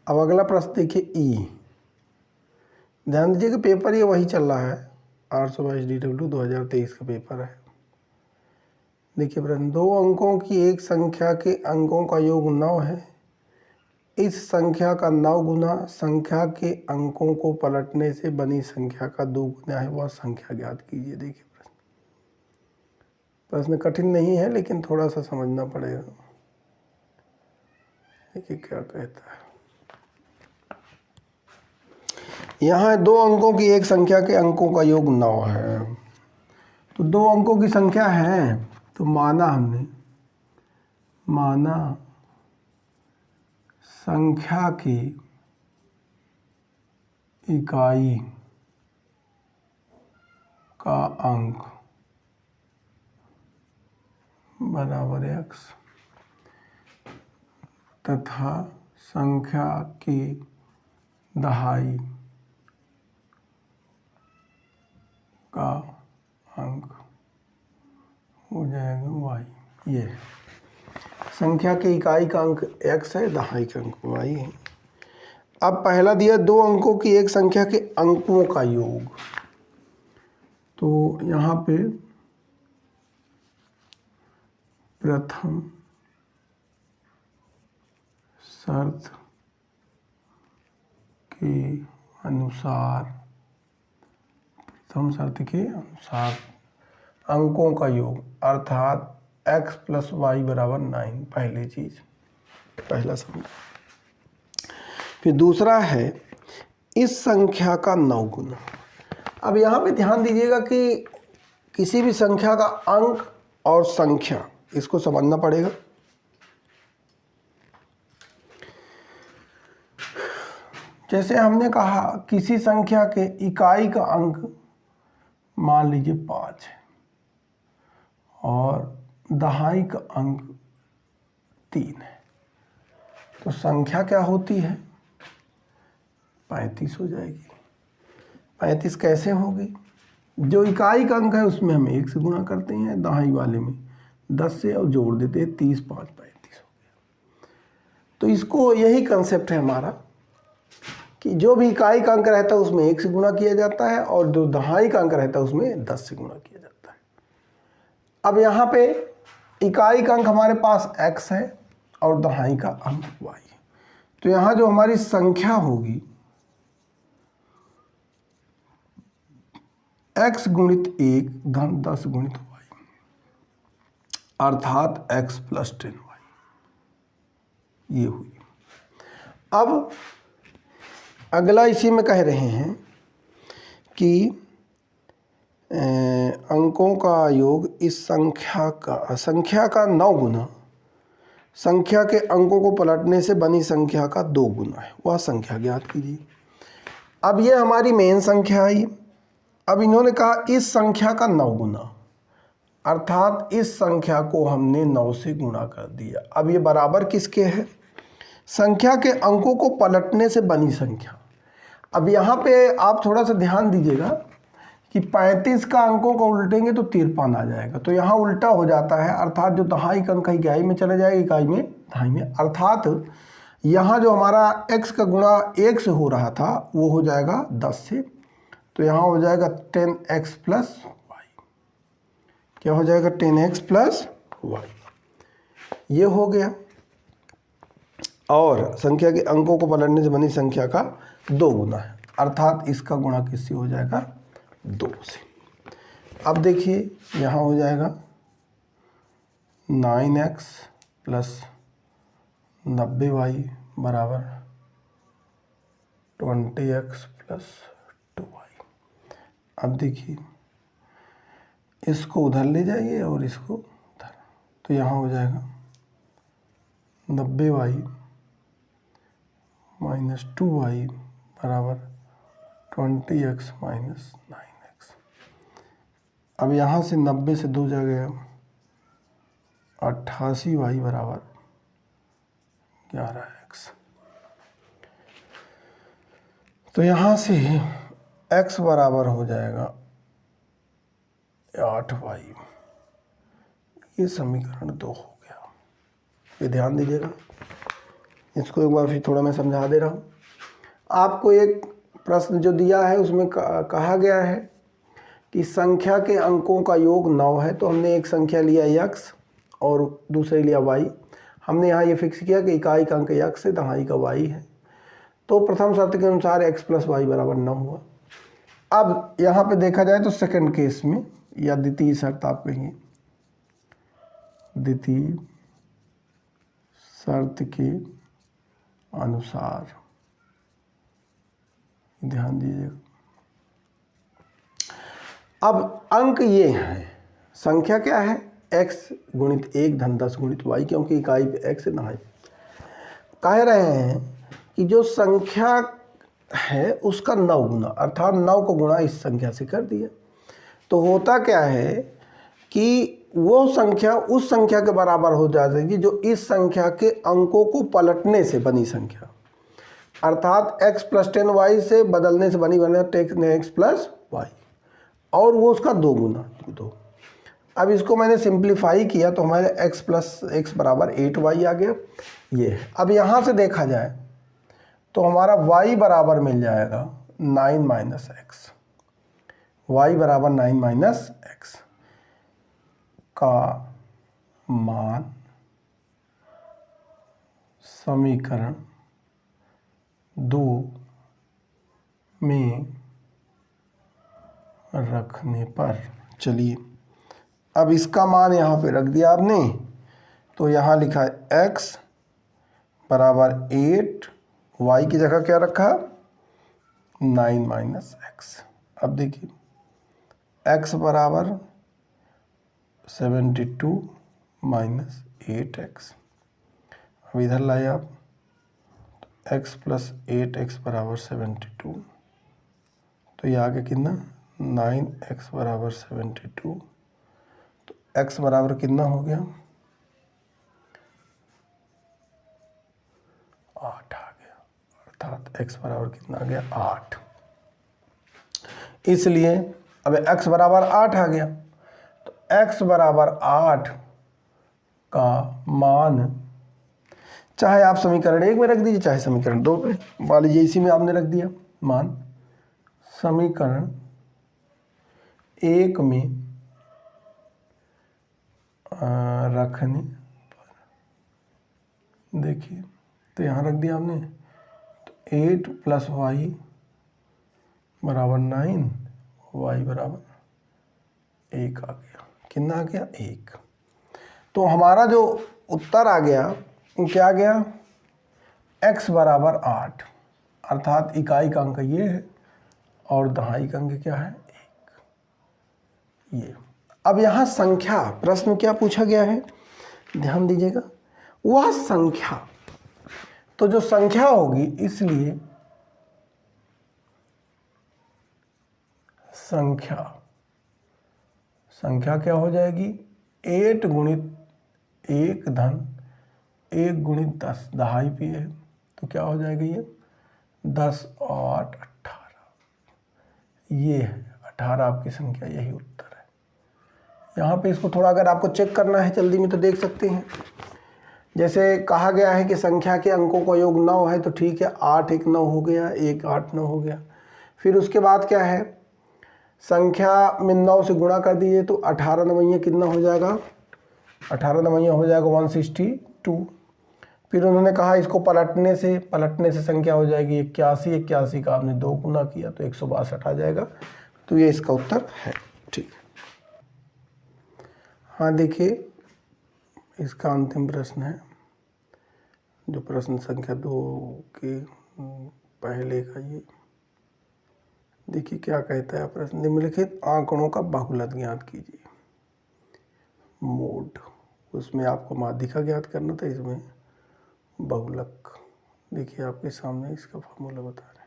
अब अगला प्रश्न देखिए ई। ध्यान दीजिए कि पेपर ये वही चल रहा है, 822 2023 का पेपर है। देखिए प्रश्न, 2 अंकों की एक संख्या के अंकों का योग 9 है। इस संख्या का 9 गुना संख्या के अंकों को पलटने से बनी संख्या का 2 गुना है, वह संख्या ज्ञात कीजिए। देखिए प्रश्न कठिन नहीं है लेकिन थोड़ा सा समझना पड़ेगा। देखिए क्या कहता है। यहाँ 2 अंकों की एक संख्या के अंकों का योग 9 है। तो 2 अंकों की संख्या है, तो माना संख्या की इकाई का अंक बराबर x तथा संख्या की दहाई का अंक हो जाएगा y। ये संख्या की इकाई का अंक x है, दहाई का अंक y है। अब पहला दिया 2 अंकों की एक संख्या के अंकों का योग। तो यहाँ पे प्रथम शर्त के अनुसार अंकों का योग अर्थात x + y = 9, पहली चीज, पहला समझ। फिर दूसरा है इस संख्या का 9 गुना। अब यहाँ पे ध्यान दीजिएगा कि किसी भी संख्या का अंक और संख्या, इसको समझना पड़ेगा। जैसे हमने कहा किसी संख्या के इकाई का अंक मान लीजिए 5 है और दहाई का अंक 3 है, तो संख्या क्या होती है? 35 हो जाएगी। 35 कैसे होगी? जो इकाई का अंक है उसमें हम 1 से गुणा करते हैं, दहाई वाले में 10 से और जोड़ देते हैं, 30 5 35 हो गया। तो इसको यही कंसेप्ट है हमारा कि जो भी इकाई का अंक रहता है उसमें 1 से गुणा किया जाता है और जो दहाई का अंक रहता है उसमें 10 से गुणा किया जाता है। अब यहाँ पे इकाई का अंक हमारे पास x है और दहाई का अंक y है। तो यहाँ जो हमारी संख्या होगी x गुणित 1 धन 10 गुणित y, अर्थात x + 10y, ये हुई। अब अगला इसी में कह रहे हैं कि अंकों का योग इस संख्या का 9 गुना संख्या के अंकों को पलटने से बनी संख्या का 2 गुना है, वह संख्या ज्ञात कीजिए। अब ये हमारी मेन संख्या आई। अब इन्होंने कहा इस संख्या का 9 गुना, अर्थात इस संख्या को हमने 9 से गुणा कर दिया। अब ये बराबर किसके है? संख्या के अंकों को पलटने से बनी संख्या। अब यहाँ पे आप थोड़ा सा ध्यान दीजिएगा कि 35 का अंकों को उल्टेंगे तो 53 आ जाएगा, तो यहाँ उल्टा हो जाता है, अर्थात जो दहाई का अंक इकाई में चला जाएगा, इकाई में दहाई में, अर्थात यहाँ जो हमारा x का गुणा 1 से हो रहा था वो हो जाएगा 10 से, तो यहाँ हो जाएगा 10x + y। क्या हो जाएगा? 10x + y, ये हो गया। और संख्या के अंकों को पलटने से बनी संख्या का 2 गुना है, अर्थात इसका गुणा किससे हो जाएगा? 2 से। अब देखिए यहाँ हो जाएगा 9x + 90y = 20x + 2y। अब देखिए इसको उधर ले जाइए और इसको उधर, तो यहाँ हो जाएगा 90y - 2y = 20x - 9x। अब यहाँ से 90 से 2 जा गया, 88y = 11x। तो यहाँ से x बराबर हो जाएगा 8y। ये समीकरण 2 हो गया। ये ध्यान दीजिएगा। इसको एक बार फिर थोड़ा मैं समझा दे रहा हूँ। आपको एक प्रश्न जो दिया है उसमें कहा गया है कि संख्या के अंकों का योग 9 है, तो हमने एक संख्या लिया x और दूसरे लिया y। हमने यहाँ ये फिक्स किया कि इकाई का अंक x है, दहाई का y है। तो प्रथम शर्त के अनुसार x + y = 9 हुआ। अब यहाँ पे देखा जाए तो सेकंड केस में, या द्वितीय शर्त आप कहिए, द्वितीय शर्त के अनुसार, ध्यान दीजिएगा। अब अंक ये है, संख्या क्या है, x × 1 + 10 × y, क्योंकि इकाई पे x है, दहाई। कह रहे हैं कि जो संख्या है उसका 9 गुना, अर्थात 9 को गुणा इस संख्या से कर दिया। तो होता क्या है कि वो संख्या उस संख्या के बराबर हो जाएगी जो इस संख्या के अंकों को पलटने से बनी संख्या, अर्थात x + 10y से बदलने से बनी x + y, और वो उसका 2 गुना 2। अब इसको मैंने सिंप्लीफाई किया तो हमारे x + x = 8y आ गया। ये अब यहाँ से देखा जाए तो हमारा y बराबर मिल जाएगा 9 - x, y बराबर 9 - x का मान समीकरण 2 में रखने पर, चलिए अब इसका मान यहाँ पे रख दिया आपने, तो यहाँ लिखा है x = 8, y की जगह क्या रखा, 9 - x। अब देखिए x = 72 - 8x। अब इधर लाए आप, x + 8x = 72, तो ये आगे कितना, 9x = 72, तो x बराबर कितना हो गया, 8 आ गया, अर्थात x बराबर कितना आ गया, 8। इसलिए अब x बराबर 8 आ गया, तो x बराबर 8 का मान, चाहे आप समीकरण 1 में रख दीजिए चाहे समीकरण 2 में, मान लीजिए इसी में आपने रख दिया मान, समीकरण 1 में रखने पर, देखिए तो यहाँ रख दिया हमने, तो 8 + y = 9, y = 1 आ गया। कितना आ गया, 1। तो हमारा जो उत्तर आ गया वो क्या आ गया, x = 8, अर्थात इकाई का अंक ये है और दहाई का अंक क्या है, 1। ये अब यहाँ संख्या, प्रश्न क्या पूछा गया है, ध्यान दीजिएगा, वह संख्या, तो जो संख्या होगी, इसलिए संख्या क्या हो जाएगी, 8 × 1 + 1 × 10, दहाई पे है, तो क्या हो जाएगा ये, 10 और 8 18, ये है 18 आपकी संख्या, यही उत्तर है। यहाँ पे इसको थोड़ा अगर आपको चेक करना है जल्दी में तो देख सकते हैं। जैसे कहा गया है कि संख्या के अंकों का योग 9 है, तो ठीक है, 8 × 1 = 9 हो गया, 1 8 9 हो गया। फिर उसके बाद क्या है, संख्या में 9 से गुणा कर दीजिए तो 18 9 कितना हो जाएगा, 18 9 हो जाएगा 162। फिर उन्होंने कहा इसको पलटने से संख्या हो जाएगी 81, 81 का आपने 2 गुना किया तो 162 आ जाएगा। तो ये इसका उत्तर है, ठीक। हाँ देखिए, इसका अंतिम प्रश्न है, जो प्रश्न संख्या 2 के पहले का, ये देखिए क्या कहता है प्रश्न, निम्नलिखित आंकड़ों का बहुलक ज्ञात कीजिए। मोड, उसमें आपको माध्यिका ज्ञात करना था, इसमें बहुलक। देखिए आपके सामने इसका फॉर्मूला बता रहे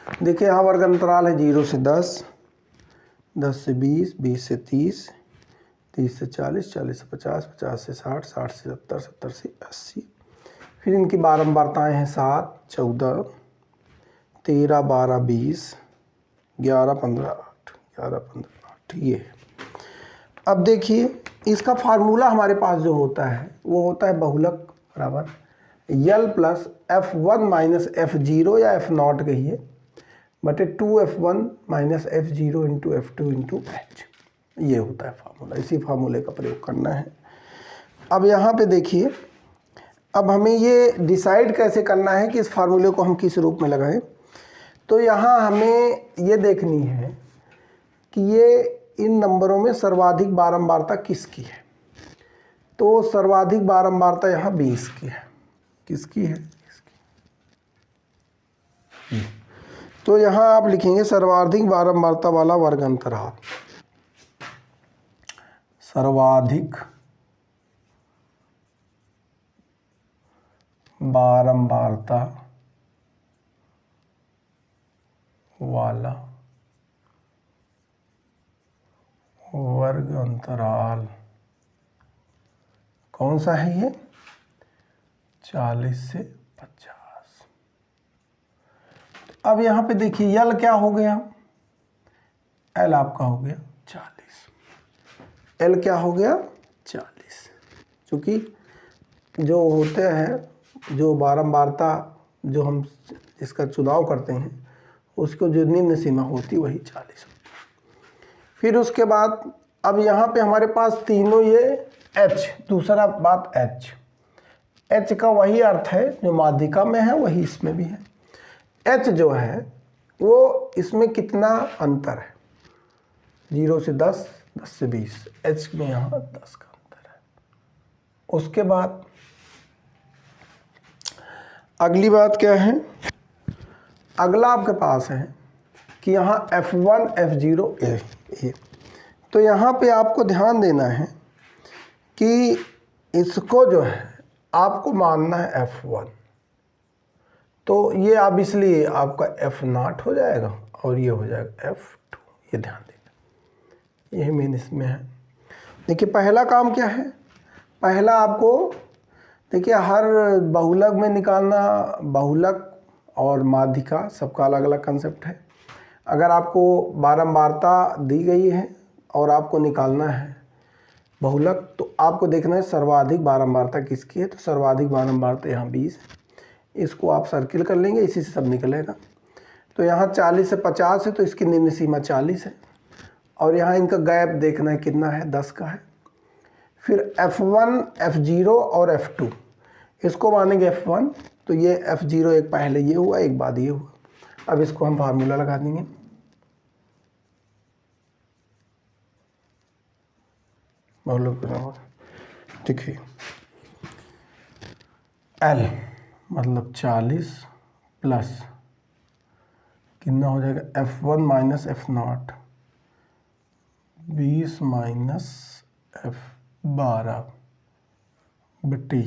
हैं। देखिए यहाँ वर्ग अंतराल है 0 से 10, 10 से 20, 20 से 30, 30 से 40, 40 से 50, 50 से 60, 60 से 70, 70 से 80। फिर इनकी बारंबारताएँ हैं 7, 14, 13, 12, 20, 11, 15, 8, 11, 15, 8, ये है। अब देखिए इसका फार्मूला हमारे पास जो होता है वो होता है बहुलक बराबर यल प्लस F1 माइनस F0 या F0 कहिए बटे 2F1 minus F0 into F2 into H। ये होता है फार्मूला, इसी फार्मूले का प्रयोग करना है। अब यहाँ पे देखिए, अब हमें ये डिसाइड कैसे करना है कि इस फार्मूले को हम किस रूप में लगाएं। तो यहाँ हमें ये देखनी है कि ये इन नंबरों में सर्वाधिक बारंबारता किसकी है। तो सर्वाधिक बारंबारता यहाँ 20 की है। किसकी है? इसकी। तो यहाँ आप लिखेंगे सर्वाधिक बारंबारता वाला वर्ग अंतराल, सर्वाधिक बारंबारता वाला वर्ग अंतराल कौन सा है ये? 40 से 50। अब यहाँ पे देखिए यल क्या हो गया? एल आपका हो गया 40। एल क्या हो गया? 40। क्योंकि जो होते हैं, जो बारंबारता जो हम इसका चुनाव करते हैं उसको जो निम्न सीमा होती वही 40 होती। फिर उसके बाद अब यहाँ पे हमारे पास तीनों ये H, दूसरा बात H का वही अर्थ है जो माध्यिका में है वही इसमें भी है। H जो है वो इसमें कितना अंतर है? 0 से 10, 10 से 20। H में यहाँ 10 का अंतर है। उसके बाद अगली बात क्या है? अगला आपके पास है कि यहाँ F1 F0 A। तो यहाँ पे आपको ध्यान देना है कि इसको जो है आपको मानना है F1। तो ये आप इसलिए आपका F0 हो जाएगा और ये हो जाएगा F2। ये ध्यान देना, यही मेन इसमें है। देखिए पहला काम क्या है? पहला आपको देखिए हर बहुलक में निकालना, बहुलक और माध्यिका सबका अलग अलग कंसेप्ट है। अगर आपको बारंबारता दी गई है और आपको निकालना है बहुलक, तो आपको देखना है सर्वाधिक बारंबारता किसकी है। तो सर्वाधिक बारंबारता यहाँ 20 है, इसको आप सर्किल कर लेंगे, इसी से सब निकलेगा। तो यहाँ 40 से 50 है तो इसकी निम्न सीमा 40 है और यहाँ इनका गैप देखना है कितना है, 10 का है। फिर F1 F0 और F2 इसको मानेंगे F1, तो ये F0 एक पहले ये हुआ एक बाद ये हुआ। अब इसको हम फार्मूला लगा देंगे। ठीक है, L मतलब 40 प्लस कितना हो जाएगा F1 minus F0, 20 minus F12 बटे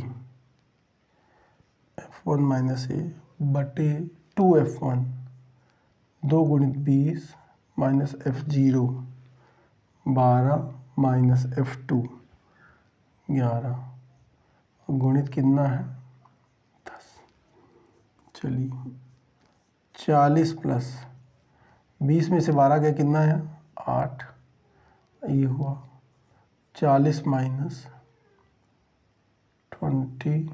F1 माइनस ए बटे 2F1, 2 गुणित 20 माइनस F0 12 माइनस F2 11 गुणित कितना है 10। चलिए 40 प्लस 20 में से 12 का कितना है 8, ये हुआ 40 माइनस 23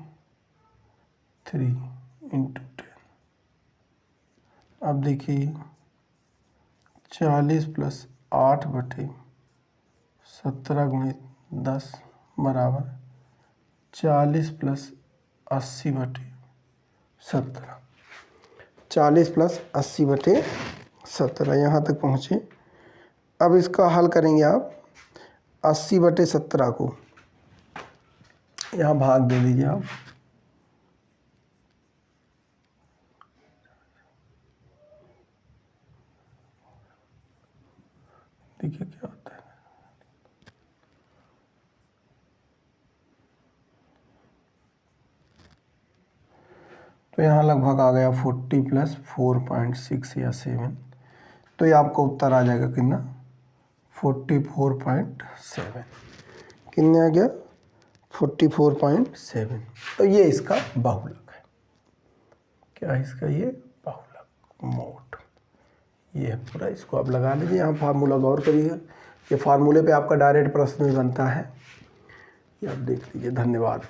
इंटू 10। अब देखिए 40 प्लस 8 बटे 17 गुणित 10 बराबर 40 प्लस 80 बटे 17। 40 प्लस 80 बटे 17 यहाँ तक पहुँचे। अब इसका हल करेंगे आप 80 बटे 17 को यहाँ भाग दे दीजिए आप। देखिए क्या होता है। तो यहाँ लगभग आ गया 40 प्लस 4.6 या 7। तो ये आपको उत्तर आ जाएगा कितना 44.7। कितने आ गया 44.7। तो ये इसका बहुलक है। क्या है इसका ये बहुलक मोड। ये है पूरा, इसको आप लगा लीजिए। यहाँ फार्मूला गौर करिए, ये फार्मूले पे आपका डायरेक्ट प्रश्न भी बनता है, ये आप देख लीजिए। धन्यवाद।